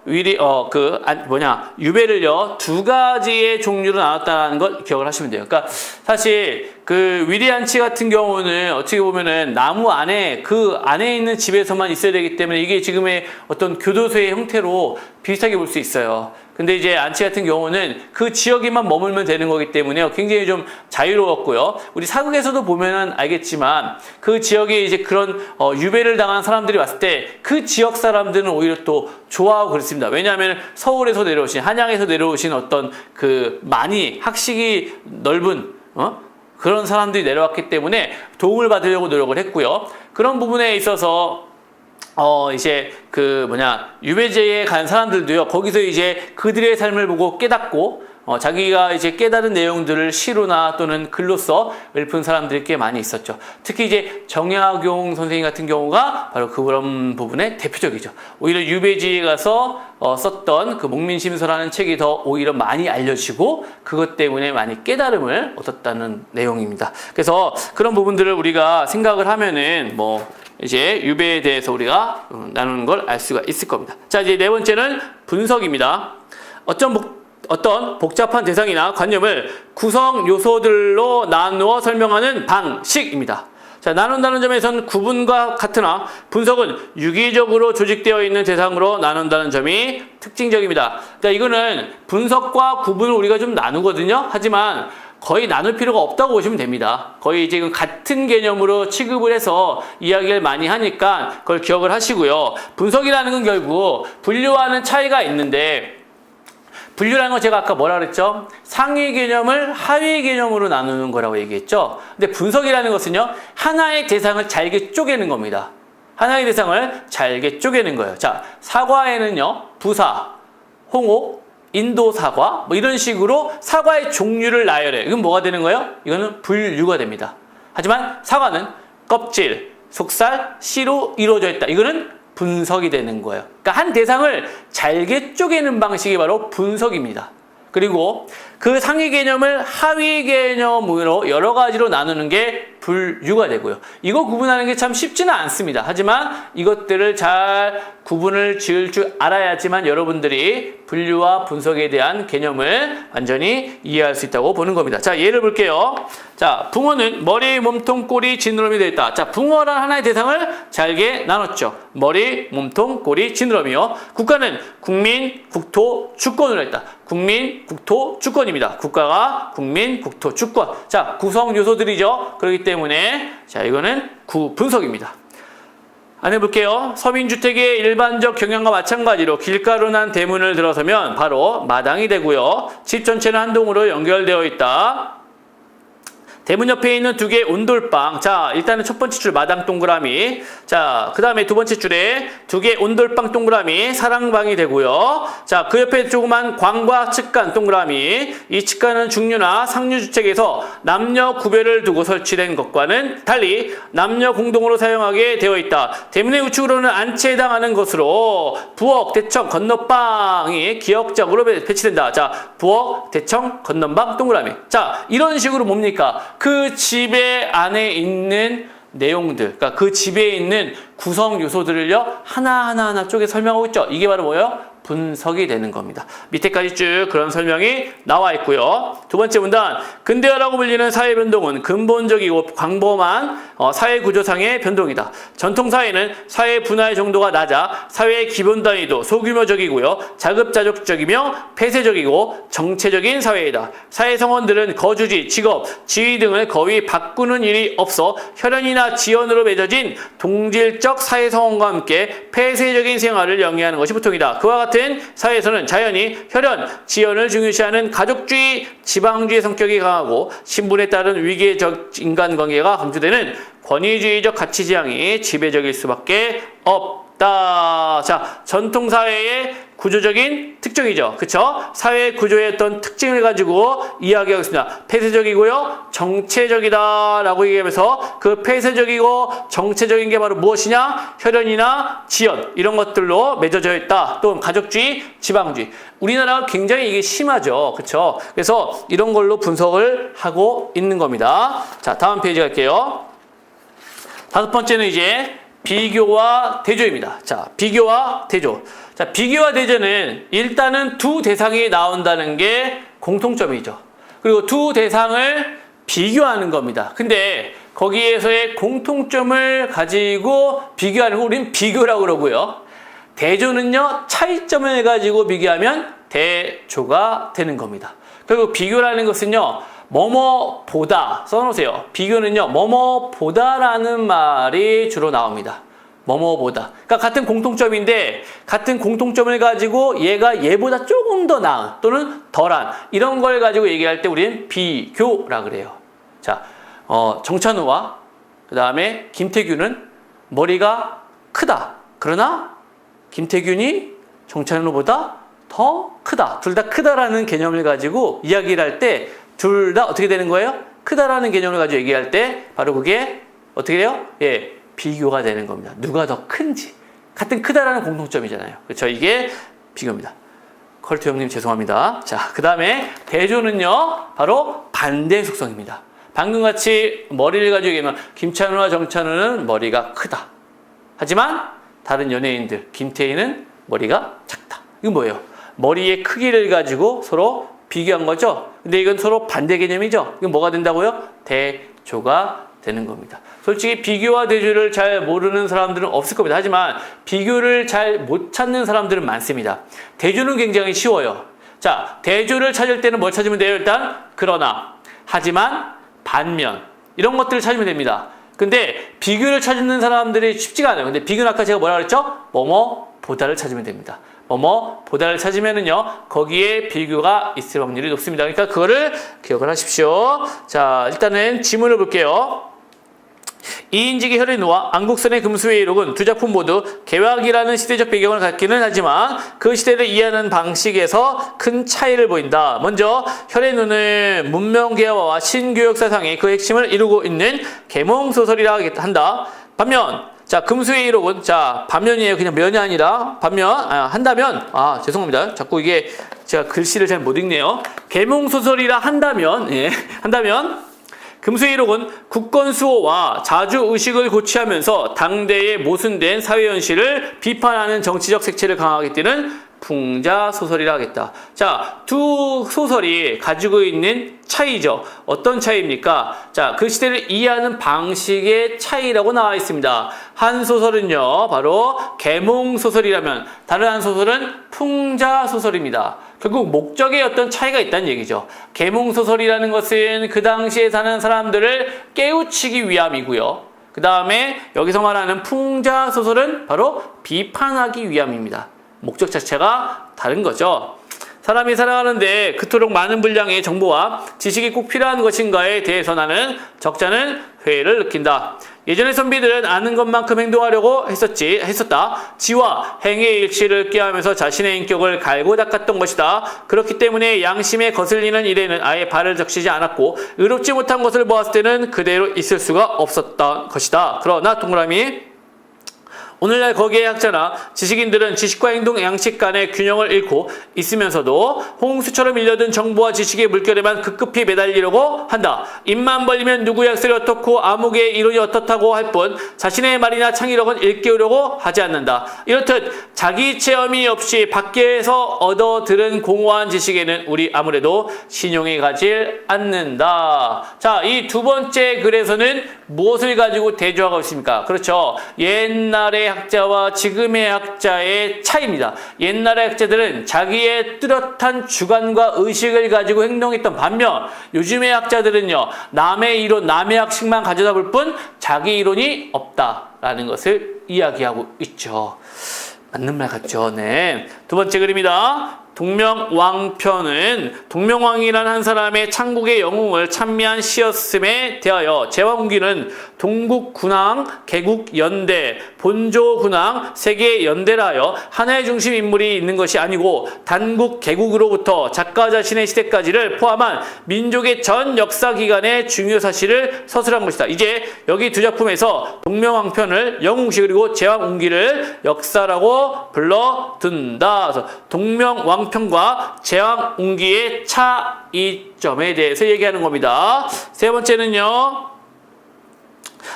[SPEAKER 1] 유배를요 두 가지의 종류로 나눴다는 걸 기억을 하시면 돼요. 그러니까 사실 그 위리안치 같은 경우는 어떻게 보면은 나무 안에 그 안에 있는 집에서만 있어야 되기 때문에 이게 지금의 어떤 교도소의 형태로 비슷하게 볼 수 있어요. 근데 이제 안치 같은 경우는 그 지역에만 머물면 되는 거기 때문에 굉장히 좀 자유로웠고요. 우리 사극에서도 보면은 알겠지만 그 지역에 이제 그런 유배를 당한 사람들이 왔을 때 그 지역 사람들은 오히려 또 좋아하고 그렇습니다. 왜냐하면 서울에서 내려오신, 한양에서 내려오신 어떤 그 많이 학식이 넓은 그런 사람들이 내려왔기 때문에 도움을 받으려고 노력을 했고요. 그런 부분에 있어서 이제 유배지에 간 사람들도요, 거기서 이제 그들의 삶을 보고 깨닫고, 자기가 이제 깨달은 내용들을 시로나 또는 글로써 읊은 사람들이 꽤 많이 있었죠. 특히 이제 정약용 선생님 같은 경우가 바로 그런 부분에 대표적이죠. 오히려 유배지에 가서 썼던 그 목민심서라는 책이 더 오히려 많이 알려지고 그것 때문에 많이 깨달음을 얻었다는 내용입니다. 그래서 그런 부분들을 우리가 생각을 하면은 이제 유배에 대해서 우리가 나누는 걸 알 수가 있을 겁니다. 자, 이제 네 번째는 분석입니다. 어떤 복잡한 대상이나 관념을 구성 요소들로 나누어 설명하는 방식입니다. 자, 나눈다는 점에서는 구분과 같으나 분석은 유기적으로 조직되어 있는 대상으로 나눈다는 점이 특징적입니다. 그러니까 이거는 분석과 구분을 우리가 좀 나누거든요. 하지만 거의 나눌 필요가 없다고 보시면 됩니다. 거의 지금 같은 개념으로 취급을 해서 이야기를 많이 하니까 그걸 기억을 하시고요. 분석이라는 건 결국 분류와는 차이가 있는데, 분류라는 건 제가 아까 뭐라 그랬죠? 상위 개념을 하위 개념으로 나누는 거라고 얘기했죠? 근데 분석이라는 것은요, 하나의 대상을 잘게 쪼개는 겁니다. 하나의 대상을 잘게 쪼개는 거예요. 자, 사과에는요, 부사, 홍옥, 인도 사과, 이런 식으로 사과의 종류를 나열해. 이건 뭐가 되는 거예요? 이거는 분류가 됩니다. 하지만 사과는 껍질, 속살, 씨로 이루어져 있다. 이거는 분석이 되는 거예요. 그러니까 한 대상을 잘게 쪼개는 방식이 바로 분석입니다. 그리고 그 상위 개념을 하위 개념으로 여러 가지로 나누는 게 분류가 되고요. 이거 구분하는 게 참 쉽지는 않습니다. 하지만 이것들을 잘 구분을 지을 줄 알아야지만 여러분들이 분류와 분석에 대한 개념을 완전히 이해할 수 있다고 보는 겁니다. 자, 예를 볼게요. 자, 붕어는 머리, 몸통, 꼬리, 지느러미 되어 있다. 자, 붕어란 하나의 대상을 잘게 나눴죠. 머리, 몸통, 꼬리, 지느러미요. 국가는 국민, 국토, 주권으로 했다. 국민, 국토, 주권입니다. 국가가 국민, 국토, 주권. 자, 구성 요소들이죠. 그렇기 때문에 자, 이거는 분석입니다. 안 해볼게요. 서민주택의 일반적 경향과 마찬가지로 길가로 난 대문을 들어서면 바로 마당이 되고요. 집 전체는 한 동으로 연결되어 있다. 대문 옆에 있는 두 개의 온돌방. 자, 일단은 첫 번째 줄 마당 동그라미. 자, 그 다음에 두 번째 줄에 두 개의 온돌방 동그라미 사랑방이 되고요. 자, 그 옆에 조그만 광과 측간 동그라미. 이 측간은 중류나 상류주택에서 남녀 구별을 두고 설치된 것과는 달리 남녀 공동으로 사용하게 되어 있다. 대문의 우측으로는 안치에 해당하는 것으로 부엌, 대청, 건너방이 기역적으로 배치된다. 자, 부엌, 대청, 건너방 동그라미. 자, 이런 식으로 뭡니까? 그 집의 안에 있는 내용들, 그러니까 그 집에 있는 구성 요소들을요 하나하나 쪼개 설명하고 있죠. 이게 바로 뭐예요? 분석이 되는 겁니다. 밑에까지 쭉 그런 설명이 나와 있고요. 두 번째 문단, 근대화라고 불리는 사회 변동은 근본적이고 광범한 사회 구조상의 변동이다. 전통 사회는 사회 분화의 정도가 낮아 사회의 기본 단위도 소규모적이고요. 자급자족적이며 폐쇄적이고 정체적인 사회이다. 사회 성원들은 거주지, 직업, 지위 등을 거의 바꾸는 일이 없어 혈연이나 지연으로 맺어진 동질적 사회 성원과 함께 폐쇄적인 생활을 영위하는 것이 보통이다. 그와 같은 사회에서는 자연히 혈연, 지연을 중요시하는 가족주의, 지방주의 성격이 강하고 신분에 따른 위계적 인간관계가 강조되는 권위주의적 가치지향이 지배적일 수밖에 없다. 자, 전통사회의 구조적인 특징이죠. 그쵸? 사회 구조의 어떤 특징을 가지고 이야기하겠습니다. 폐쇄적이고요, 정체적이다 라고 얘기하면서 그 폐쇄적이고 정체적인 게 바로 무엇이냐? 혈연이나 지연, 이런 것들로 맺어져 있다. 또 가족주의, 지방주의. 우리나라가 굉장히 이게 심하죠. 그쵸? 그래서 이런 걸로 분석을 하고 있는 겁니다. 자, 다음 페이지 갈게요. 다섯 번째는 이제 비교와 대조입니다. 자, 비교와 대조. 자, 비교와 대조는 일단은 두 대상이 나온다는 게 공통점이죠. 그리고 두 대상을 비교하는 겁니다. 근데 거기에서의 공통점을 가지고 비교하는 거 우리는 비교라고 그러고요. 대조는요, 차이점을 가지고 비교하면 대조가 되는 겁니다. 그리고 비교라는 것은요, 뭐뭐보다 써놓으세요. 비교는요, 뭐뭐보다라는 말이 주로 나옵니다. 뭐뭐보다. 그러니까 같은 공통점인데 같은 공통점을 가지고 얘가 얘보다 조금 더 나은 또는 덜한 이런 걸 가지고 얘기할 때 우리는 비교라 그래요. 자, 정찬우와 그 다음에 김태균은 머리가 크다. 그러나 김태균이 정찬우보다 더 크다. 둘 다 크다라는 개념을 가지고 이야기를 할 때 둘 다 어떻게 되는 거예요? 크다라는 개념을 가지고 얘기할 때 바로 그게 어떻게 돼요? 예, 비교가 되는 겁니다. 누가 더 큰지. 같은 크다라는 공통점이잖아요. 그렇죠? 이게 비교입니다. 컬트 형님 죄송합니다. 자, 그 다음에 대조는요, 바로 반대 속성입니다. 방금 같이 머리를 가지고 얘기하면 김찬우와 정찬우는 머리가 크다. 하지만 다른 연예인들, 김태희는 머리가 작다. 이건 뭐예요? 머리의 크기를 가지고 서로 비교한 거죠. 근데 이건 서로 반대 개념이죠. 이건 뭐가 된다고요? 대조가 되는 겁니다. 솔직히 비교와 대조를 잘 모르는 사람들은 없을 겁니다. 하지만 비교를 잘 못 찾는 사람들은 많습니다. 대조는 굉장히 쉬워요. 자, 대조를 찾을 때는 뭘 찾으면 돼요? 일단 그러나, 하지만, 반면 이런 것들을 찾으면 됩니다. 근데 비교를 찾는 사람들이 쉽지가 않아요. 근데 비교는 아까 제가 뭐라 그랬죠? 뭐뭐보다를 찾으면 됩니다. 뭐뭐보다를 찾으면은요, 거기에 비교가 있을 확률이 높습니다. 그러니까 그거를 기억을 하십시오. 자, 일단은 지문을 볼게요. 이인직의 혈연우와 안국선의 금수회의록은 두 작품 모두 개화기라는 시대적 배경을 갖기는 하지만 그 시대를 이해하는 방식에서 큰 차이를 보인다. 먼저 혈연우는 문명개화와 신교육 사상이 그 핵심을 이루고 있는 계몽소설이라 한다. 반면 자, 금수회의록은 자, 반면이에요. 그냥 면이 아니라 반면 한다면 죄송합니다. 자꾸 이게 제가 글씨를 잘 못 읽네요. 계몽소설이라 한다면, 한다면, 금수의록은 국권수호와 자주의식을 고취하면서 당대의 모순된 사회현실을 비판하는 정치적 색채를 강하게 띠는 풍자소설이라 하겠다. 자, 두 소설이 가지고 있는 차이죠. 어떤 차이입니까? 자, 그 시대를 이해하는 방식의 차이라고 나와 있습니다. 한 소설은요, 바로 계몽소설이라면 다른 한 소설은 풍자소설입니다. 결국 목적에 어떤 차이가 있다는 얘기죠. 계몽소설이라는 것은 그 당시에 사는 사람들을 깨우치기 위함이고요. 그 다음에 여기서 말하는 풍자소설은 바로 비판하기 위함입니다. 목적 자체가 다른 거죠. 사람이 살아가는데 그토록 많은 분량의 정보와 지식이 꼭 필요한 것인가에 대해서 나는 적잖은 회의를 느낀다. 예전의 선비들은 아는 것만큼 행동하려고 했었다. 지와 행의 일치를 꾀하면서 자신의 인격을 갈고 닦았던 것이다. 그렇기 때문에 양심에 거슬리는 일에는 아예 발을 적시지 않았고 의롭지 못한 것을 보았을 때는 그대로 있을 수가 없었던 것이다. 그러나 동그라미 오늘날 거기에 학자나 지식인들은 지식과 행동 양식 간의 균형을 잃고 있으면서도 홍수처럼 밀려든 정보와 지식의 물결에만 급급히 매달리려고 한다. 입만 벌리면 누구의 학설이 어떻고 암흑의 이론이 어떻다고 할 뿐 자신의 말이나 창의력은 일깨우려고 하지 않는다. 이렇듯 자기 체험이 없이 밖에서 얻어 들은 공허한 지식에는 우리 아무래도 신용이 가질 않는다. 자, 이 두 번째 글에서는 무엇을 가지고 대조하고 있습니까? 그렇죠. 옛날의 학자와 지금의 학자의 차이입니다. 옛날의 학자들은 자기의 뚜렷한 주관과 의식을 가지고 행동했던 반면 요즘의 학자들은요, 남의 이론, 남의 학식만 가져다 볼 뿐 자기 이론이 없다라는 것을 이야기하고 있죠. 맞는 말 같죠? 네. 두 번째 글입니다. 동명왕편은 동명왕이라는 한 사람의 창국의 영웅을 찬미한 시였음에 대하여 제왕운기는 동국군왕, 개국연대, 본조군왕, 세계연대라 하여 하나의 중심 인물이 있는 것이 아니고 단국, 개국으로부터 작가 자신의 시대까지를 포함한 민족의 전 역사 기간의 중요 사실을 서술한 것이다. 이제 여기 두 작품에서 동명왕편을 영웅시 그리고 제왕운기를 역사라고 불러둔다. 그래서 동명왕편과 제왕운기의 차이점에 대해서 얘기하는 겁니다. 세 번째는요,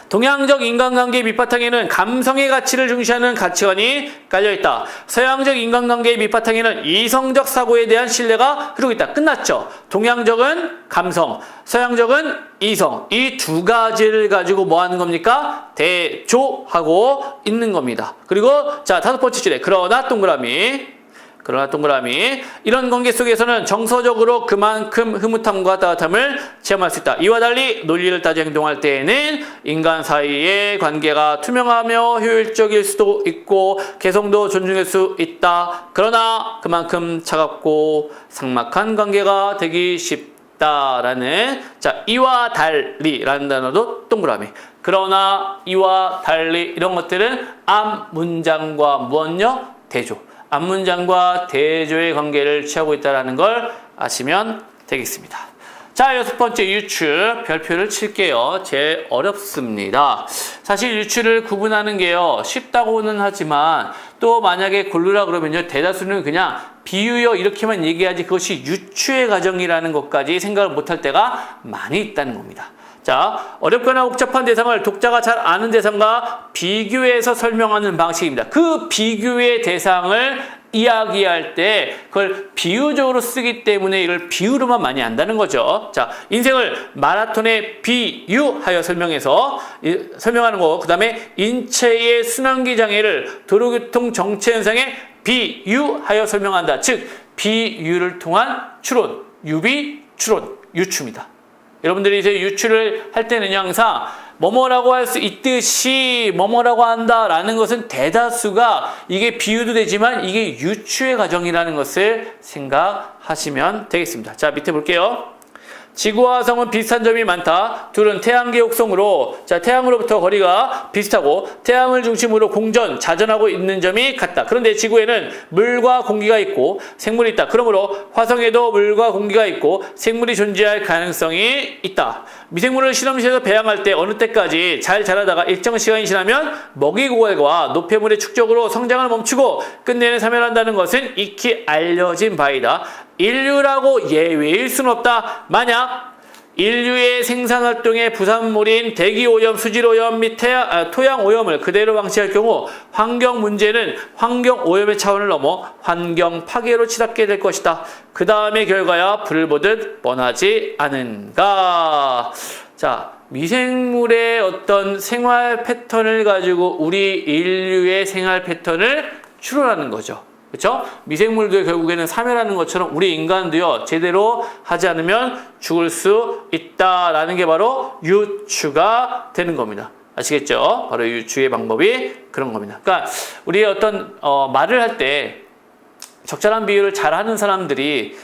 [SPEAKER 1] 동양적 인간관계의 밑바탕에는 감성의 가치를 중시하는 가치관이 깔려있다. 서양적 인간관계의 밑바탕에는 이성적 사고에 대한 신뢰가 흐르고 있다. 끝났죠. 동양적은 감성, 서양적은 이성. 이 두 가지를 가지고 뭐 하는 겁니까? 대조하고 있는 겁니다. 그리고 자, 다섯 번째 줄에 그러나 동그라미 이런 관계 속에서는 정서적으로 그만큼 흐뭇함과 따뜻함을 체험할 수 있다. 이와 달리 논리를 따져 행동할 때에는 인간 사이의 관계가 투명하며 효율적일 수도 있고 개성도 존중할 수 있다. 그러나 그만큼 차갑고 삭막한 관계가 되기 쉽다라는, 자, 이와 달리라는 단어도 동그라미. 그러나 이와 달리 이런 것들은 앞 문장과 무엇요? 대조. 앞문장과 대조의 관계를 취하고 있다는 걸 아시면 되겠습니다. 자, 여섯 번째 유추 별표를 칠게요. 제일 어렵습니다. 사실 유추를 구분하는 게요, 쉽다고는 하지만 또 만약에 고르라 그러면요, 대다수는 그냥 비유요 이렇게만 얘기하지 그것이 유추의 과정이라는 것까지 생각을 못할 때가 많이 있다는 겁니다. 자, 어렵거나 복잡한 대상을 독자가 잘 아는 대상과 비교해서 설명하는 방식입니다. 그 비교의 대상을 이야기할 때 그걸 비유적으로 쓰기 때문에 이걸 비유로만 많이 안다는 거죠. 자, 인생을 마라톤에 비유하여 설명하는 거. 그 다음에 인체의 순환기 장애를 도로교통 정체 현상에 비유하여 설명한다. 즉, 비유를 통한 추론, 유비, 추론, 유추입니다. 여러분들이 이제 유추를 할 때는 항상 뭐뭐라고 할 수 있듯이 뭐뭐라고 한다라는 것은 대다수가 이게 비유도 되지만 이게 유추의 과정이라는 것을 생각하시면 되겠습니다. 자, 밑에 볼게요. 지구와 화성은 비슷한 점이 많다. 둘은 태양계 혹성으로 자 태양으로부터 거리가 비슷하고 태양을 중심으로 공전, 자전하고 있는 점이 같다. 그런데 지구에는 물과 공기가 있고 생물이 있다. 그러므로 화성에도 물과 공기가 있고 생물이 존재할 가능성이 있다. 미생물을 실험실에서 배양할 때 어느 때까지 잘 자라다가 일정 시간이 지나면 먹이 고갈과 노폐물의 축적으로 성장을 멈추고 끝내는 사멸한다는 것은 익히 알려진 바이다. 인류라고 예외일 수는 없다. 만약 인류의 생산활동의 부산물인 대기오염, 수질오염 및 토양오염을 그대로 방치할 경우 환경 문제는 환경오염의 차원을 넘어 환경파괴로 치닫게 될 것이다. 그 다음의 결과야 불을 보듯 뻔하지 않은가. 자, 미생물의 어떤 생활 패턴을 가지고 우리 인류의 생활 패턴을 추론하는 거죠. 그렇죠? 미생물도 결국에는 사멸하는 것처럼 우리 인간도요 제대로 하지 않으면 죽을 수 있다라는 게 바로 유추가 되는 겁니다. 아시겠죠? 바로 유추의 방법이 그런 겁니다. 그러니까 우리 어떤 말을 할 때 적절한 비유를 잘 하는 사람들이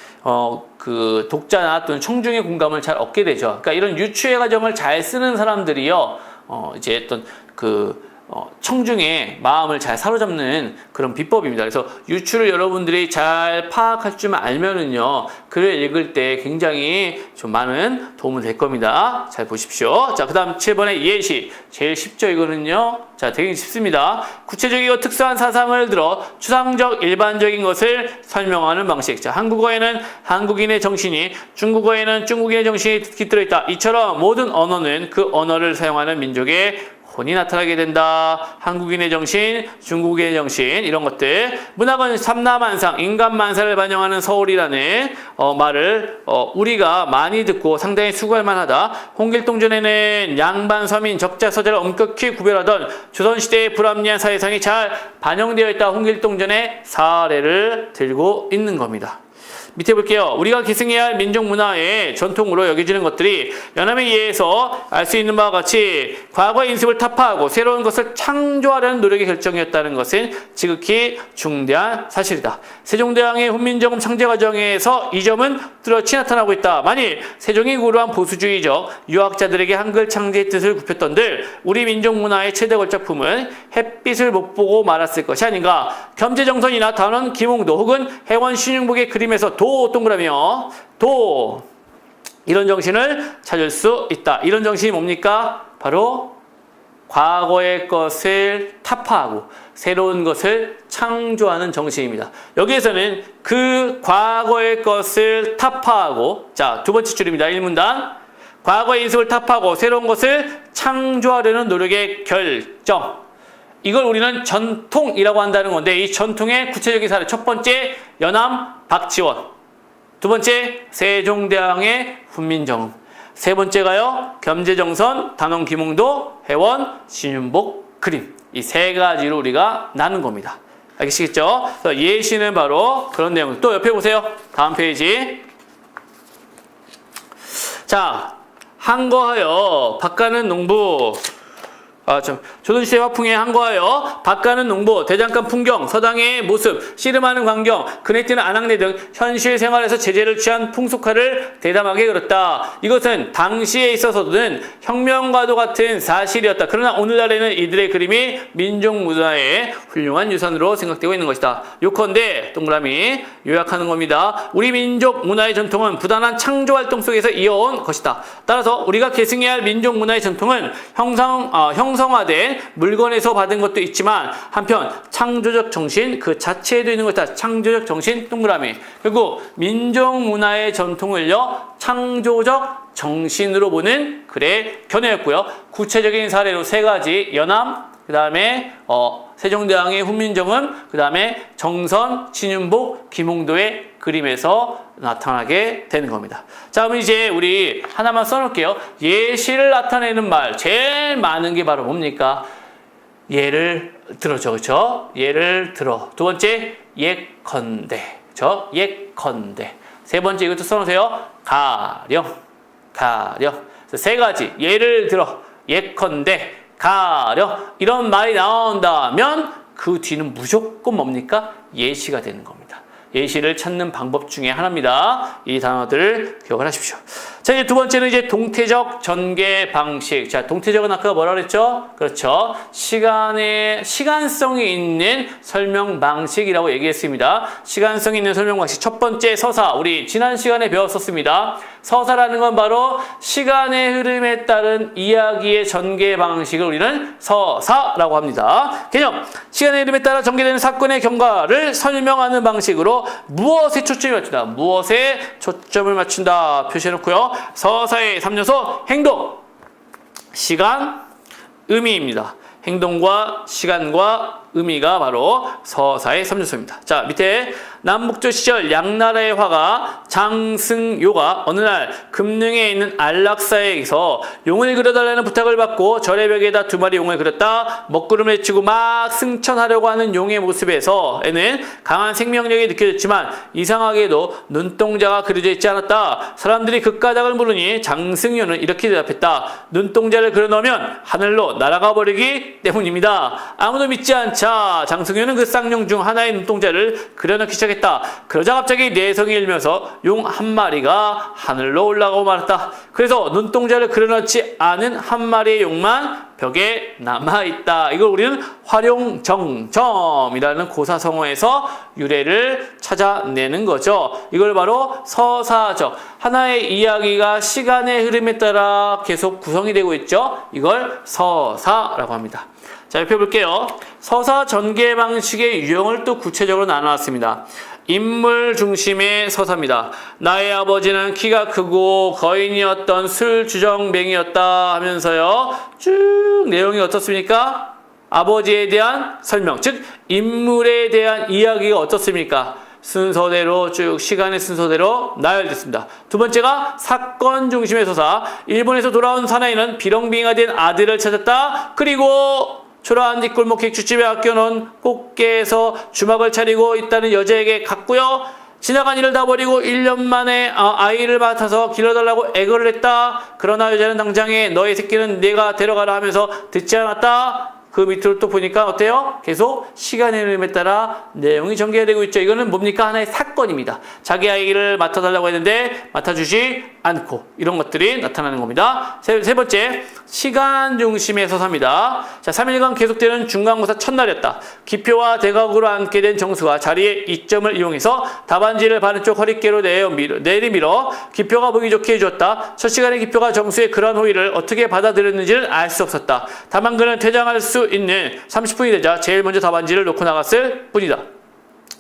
[SPEAKER 1] 그 독자나 또는 청중의 공감을 잘 얻게 되죠. 그러니까 이런 유추의 과정을 잘 쓰는 사람들이요 이제 어떤 청중의 마음을 잘 사로잡는 그런 비법입니다. 그래서 유추를 여러분들이 잘 파악할 줄 알면은요, 글을 읽을 때 굉장히 좀 많은 도움이 될 겁니다. 잘 보십시오. 자, 그 다음 7번의 예시. 제일 쉽죠, 이거는요. 자, 되게 쉽습니다. 구체적이고 특수한 사상을 들어 추상적, 일반적인 것을 설명하는 방식. 자, 한국어에는 한국인의 정신이, 중국어에는 중국인의 정신이 깃들어 있다. 이처럼 모든 언어는 그 언어를 사용하는 민족의 혼이 나타나게 된다. 한국인의 정신, 중국인의 정신 이런 것들. 문학은 삼라만상, 인간만사를 반영하는 서울이라는 말을 우리가 많이 듣고 상당히 수고할 만하다. 홍길동전에는 양반, 서민, 적자, 서자를 엄격히 구별하던 조선시대의 불합리한 사회상이 잘 반영되어 있다. 홍길동전의 사례를 들고 있는 겁니다. 밑에 볼게요. 우리가 계승해야 할 민족 문화의 전통으로 여겨지는 것들이 연함에 의해서 알 수 있는 바와 같이 과거의 인습을 타파하고 새로운 것을 창조하려는 노력의 결정이었다는 것은 지극히 중대한 사실이다. 세종대왕의 훈민정음 창제 과정에서 이 점은 뚜렷이 나타나고 있다. 만일 세종이 고루한 보수주의적 유학자들에게 한글 창제의 뜻을 굽혔던들 우리 민족 문화의 최대 걸작품은 햇빛을 못 보고 말았을 것이 아닌가. 겸재정선이나 단원 김홍도 혹은 해원 신윤복의 그림에서 동그라미요. 이런 정신을 찾을 수 있다. 이런 정신이 뭡니까? 바로 과거의 것을 타파하고 새로운 것을 창조하는 정신입니다. 여기에서는 그 과거의 것을 타파하고 자, 두 번째 줄입니다. 1문단. 과거의 인습을 타파하고 새로운 것을 창조하려는 노력의 결정. 이걸 우리는 전통이라고 한다는 건데 이 전통의 구체적인 사례 첫 번째 연암 박지원, 두 번째 세종대왕의 훈민정음, 세 번째가요 겸재정선, 단원 김홍도, 해원 신윤복 그림. 이 세 가지로 우리가 나눈 겁니다. 알겠시겠죠? 그래서 예시는 바로 그런 내용. 또 옆에 보세요. 다음 페이지. 자, 한거하여 밭가는 농부. 조선시대 화풍에 한거하여 밭가는 농부, 대장간 풍경, 서당의 모습, 씨름하는 광경, 그네 뛰는 안악내 등 현실 생활에서 제재를 취한 풍속화를 대담하게 그렸다. 이것은 당시에 있어서는 혁명과도 같은 사실이었다. 그러나 오늘날에는 이들의 그림이 민족 문화의 훌륭한 유산으로 생각되고 있는 것이다. 요컨대 동그라미 요약하는 겁니다. 우리 민족 문화의 전통은 부단한 창조활동 속에서 이어온 것이다. 따라서 우리가 계승해야 할 민족 문화의 전통은 형성화된 물건에서 받은 것도 있지만 한편 창조적 정신 그 자체에도 있는 것이다. 창조적 정신 동그라미. 그리고 민족 문화의 전통을요 창조적 정신으로 보는 글의 견해였고요. 구체적인 사례로 세 가지 연암, 그 다음에 세종대왕의 훈민정음, 그 다음에 정선, 신윤복, 김홍도의 그림에서 나타나게 되는 겁니다. 자, 그럼 이제 우리 하나만 써놓을게요. 예시를 나타내는 말 제일 많은 게 바로 뭡니까? 예를 들어죠, 그렇죠? 예를 들어. 두 번째 예컨대, 그렇죠? 예컨대. 세 번째 이것도 써놓으세요. 가령. 세 가지 예를 들어, 예컨대, 가령 이런 말이 나온다면 그 뒤는 무조건 뭡니까? 예시가 되는 겁니다. 예시를 찾는 방법 중에 하나입니다. 이 단어들을 기억을 하십시오. 자, 이제 두 번째는 이제 동태적 전개 방식. 자, 동태적은 아까 뭐라 그랬죠? 그렇죠. 시간성이 있는 설명 방식이라고 얘기했습니다. 시간성이 있는 설명 방식. 첫 번째 서사. 우리 지난 시간에 배웠었습니다. 서사라는 건 바로 시간의 흐름에 따른 이야기의 전개 방식을 우리는 서사라고 합니다. 개념. 시간의 흐름에 따라 전개되는 사건의 경과를 설명하는 방식으로 무엇에 초점을 맞춘다. 무엇에 초점을 맞춘다. 표시해놓고요. 서사의 3요소 행동, 시간, 의미입니다. 행동과 시간과 의미가 바로 서사의 3요소입니다. 자, 밑에 남북조 시절 양나라의 화가 장승요가 어느 날 금능에 있는 안락사에서 용을 그려달라는 부탁을 받고 절의 벽에다 2마리 용을 그렸다. 먹구름을 치고 막 승천하려고 하는 용의 모습에서에는 강한 생명력이 느껴졌지만 이상하게도 눈동자가 그려져 있지 않았다. 사람들이 그 까닭을 물으니 장승요는 이렇게 대답했다. 눈동자를 그려놓으면 하늘로 날아가 버리기 때문입니다. 아무도 믿지 않자 장승요는 그 쌍용 중 하나의 눈동자를 그려넣기 시작했다. 그러자 갑자기 내성이 일면서 용 한 마리가 하늘로 올라가고 말았다. 그래서 눈동자를 그려넣지 않은 한 마리의 용만 벽에 남아있다. 이걸 우리는 활용정점이라는 고사성어에서 유래를 찾아내는 거죠. 이걸 바로 서사적, 하나의 이야기가 시간의 흐름에 따라 계속 구성이 되고 있죠. 이걸 서사라고 합니다. 자, 옆에 볼게요. 서사 전개 방식의 유형을 또 구체적으로 나눠놨습니다. 인물 중심의 서사입니다. 나의 아버지는 키가 크고 거인이었던 술주정뱅이였다 하면서요. 쭉 내용이 어떻습니까? 아버지에 대한 설명, 즉 인물에 대한 이야기가 어떻습니까? 순서대로 쭉 시간의 순서대로 나열됐습니다. 두 번째가 사건 중심의 서사. 일본에서 돌아온 사나이는 비렁빙이가 된 아들을 찾았다. 그리고 초라한 뒷골목 객주집에 아껴놓은 꽃게에서 주막을 차리고 있다는 여자에게 갔고요. 지나간 일을 다 버리고 1년 만에 아이를 맡아서 길러달라고 애걸을 했다. 그러나 여자는 당장에 너의 새끼는 내가 데려가라 하면서 듣지 않았다. 그 밑으로 또 보니까 어때요? 계속 시간의 흐름에 따라 내용이 전개되고 있죠. 이거는 뭡니까? 하나의 사건입니다. 자기 아이를 맡아달라고 했는데 맡아주지 않고 이런 것들이 나타나는 겁니다. 세 번째, 시간 중심의 서사입니다. 자, 3일간 계속되는 중간고사 첫날이었다. 기표와 대각으로 앉게 된 정수가 자리에 이점을 이용해서 답안지를 반대쪽 허리깨로 내리밀어 기표가 보기 좋게 해주었다. 첫 시간에 기표가 정수의 그러한 호의를 어떻게 받아들였는지는 알 수 없었다. 다만 그는 퇴장할 수 있는 30분이 되자 제일 먼저 답안지를 놓고 나갔을 뿐이다.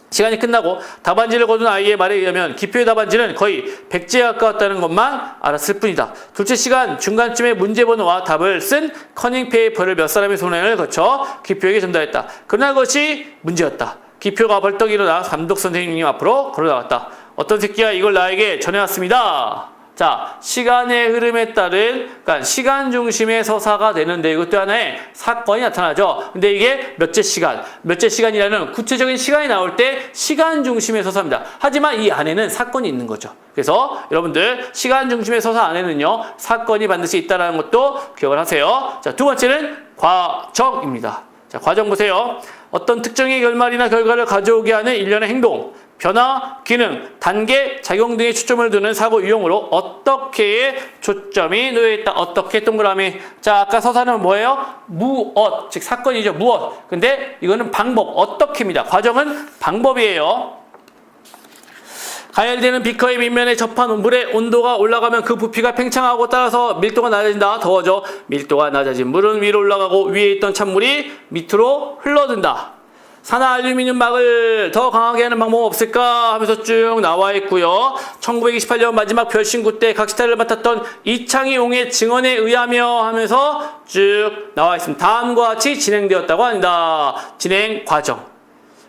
[SPEAKER 1] 시간이 끝나고 답안지를 거둔 아이의 말에 의하면 기표의 답안지는 거의 100지에 가까웠다는 것만 알았을 뿐이다. 둘째 시간 중간쯤에 문제번호와 답을 쓴 커닝 페이퍼를 몇 사람의 손을 거쳐 기표에게 전달했다. 그러나 그것이 문제였다. 기표가 벌떡 일어나 감독 선생님 앞으로 걸어나왔다. 어떤 새끼가 이걸 나에게 전해왔습니다. 자, 시간의 흐름에 따른, 그러니까 시간 중심의 서사가 되는데 이것도 하나의 사건이 나타나죠. 근데 이게 몇째 시간이라는 구체적인 시간이 나올 때 시간 중심의 서사입니다. 하지만 이 안에는 사건이 있는 거죠. 그래서 여러분들 시간 중심의 서사 안에는요, 사건이 반드시 있다는 것도 기억을 하세요. 자, 두 번째는 과정입니다. 자, 과정 보세요. 어떤 특정의 결말이나 결과를 가져오게 하는 일련의 행동, 변화, 기능, 단계, 작용 등에 초점을 두는 사고 유형으로 어떻게에 초점이 놓여있다. 어떻게 동그라미. 자, 아까 서사는 뭐예요? 무엇, 즉 사건이죠. 무엇. 근데 이거는 방법, 어떻게입니다. 과정은 방법이에요. 가열되는 비커의 밑면에 접한 물의 온도가 올라가면 그 부피가 팽창하고 따라서 밀도가 낮아진다. 더워져. 밀도가 낮아진 물은 위로 올라가고 위에 있던 찬물이 밑으로 흘러든다. 산화 알루미늄 막을 더 강하게 하는 방법은 없을까 하면서 쭉 나와 있고요. 1928년 마지막 별신구 때 각시탈을 맡았던 이창희 옹의 증언에 의하며 하면서 쭉 나와 있습니다. 다음과 같이 진행되었다고 합니다. 진행 과정.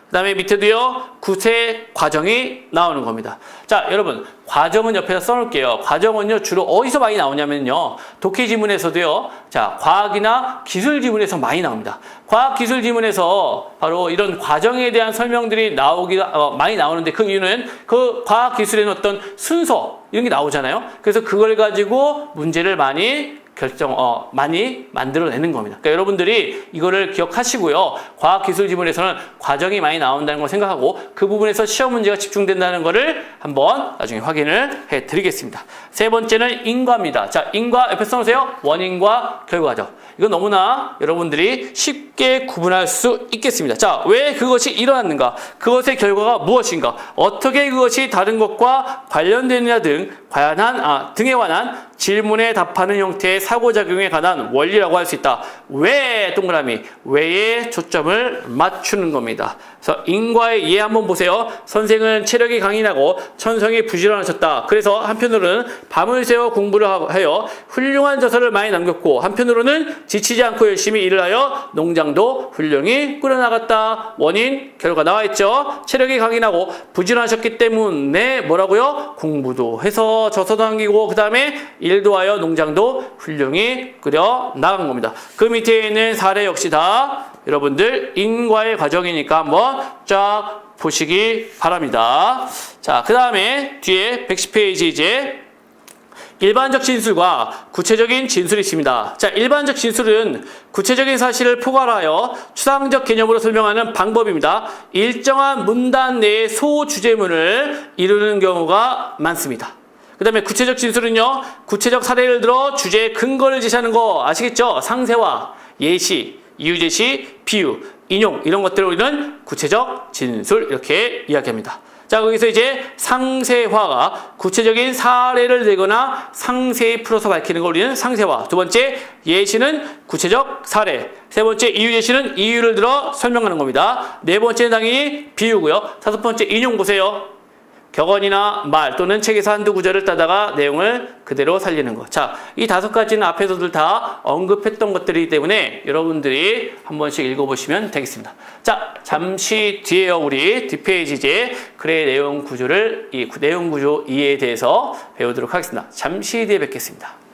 [SPEAKER 1] 그 다음에 밑에도요, 구체 과정이 나오는 겁니다. 자, 여러분, 과정은 옆에다 써놓을게요. 과정은요, 주로 어디서 많이 나오냐면요, 독해 지문에서도요, 자, 과학이나 기술 지문에서 많이 나옵니다. 과학 기술 지문에서 바로 이런 과정에 대한 설명들이 많이 나오는데 그 이유는 그 과학 기술에는 어떤 순서, 이런 게 나오잖아요. 그래서 그걸 가지고 문제를 많이 많이 만들어내는 겁니다. 그러니까 여러분들이 이거를 기억하시고요. 과학기술 지문에서는 과정이 많이 나온다는 걸 생각하고 그 부분에서 시험 문제가 집중된다는 거를 한번 나중에 확인을 해드리겠습니다. 세 번째는 인과입니다. 자, 인과 옆에 써놓으세요. 원인과 결과죠. 이건 너무나 여러분들이 쉽게 구분할 수 있겠습니다. 자, 왜 그것이 일어났는가? 그것의 결과가 무엇인가? 어떻게 그것이 다른 것과 관련되느냐 등에 관한 질문에 답하는 형태의 상호작용에 관한 원리라고 할 수 있다. 왜 동그라미? 왜에 초점을 맞추는 겁니다. 그래서 인과의 이해 한번 보세요. 선생은 체력이 강인하고 천성이 부지런하셨다. 그래서 한편으로는 밤을 새워 공부를 하여 훌륭한 저서를 많이 남겼고 한편으로는 지치지 않고 열심히 일을 하여 농장도 훌륭히 꾸려나갔다. 원인, 결과 나와 있죠. 체력이 강인하고 부지런하셨기 때문에 뭐라고요? 공부도 해서 저서도 남기고 그 다음에 일도 하여 농장도 훌륭히 꾸려 나간 겁니다. 그 밑에 있는 사례 역시 다 여러분들 인과의 과정이니까 한번 쫙 보시기 바랍니다. 자, 그 다음에 뒤에 110페이지 이제 일반적 진술과 구체적인 진술이 있습니다. 자, 일반적 진술은 구체적인 사실을 포괄하여 추상적 개념으로 설명하는 방법입니다. 일정한 문단 내의 소주제문을 이루는 경우가 많습니다. 그 다음에 구체적 진술은요, 구체적 사례를 들어 주제의 근거를 제시하는 거 아시겠죠? 상세화, 예시, 이유제시, 비유, 인용 이런 것들을 우리는 구체적 진술 이렇게 이야기합니다. 자, 거기서 이제 상세화가 구체적인 사례를 내거나 상세히 풀어서 밝히는 걸 우리는 상세화. 두 번째, 예시는 구체적 사례. 세 번째, 이유제시는 이유를 들어 설명하는 겁니다. 네 번째는 당연히 비유고요. 다섯 번째, 인용 보세요. 격언이나 말 또는 책에서 한두 구절을 따다가 내용을 그대로 살리는 것. 자, 이 다섯 가지는 앞에서들 다 언급했던 것들이기 때문에 여러분들이 한 번씩 읽어보시면 되겠습니다. 자, 잠시 뒤에요. 우리 뒷페이지 이제 글의 내용 구조를, 이 내용 구조 이해에 대해서 배우도록 하겠습니다. 잠시 뒤에 뵙겠습니다.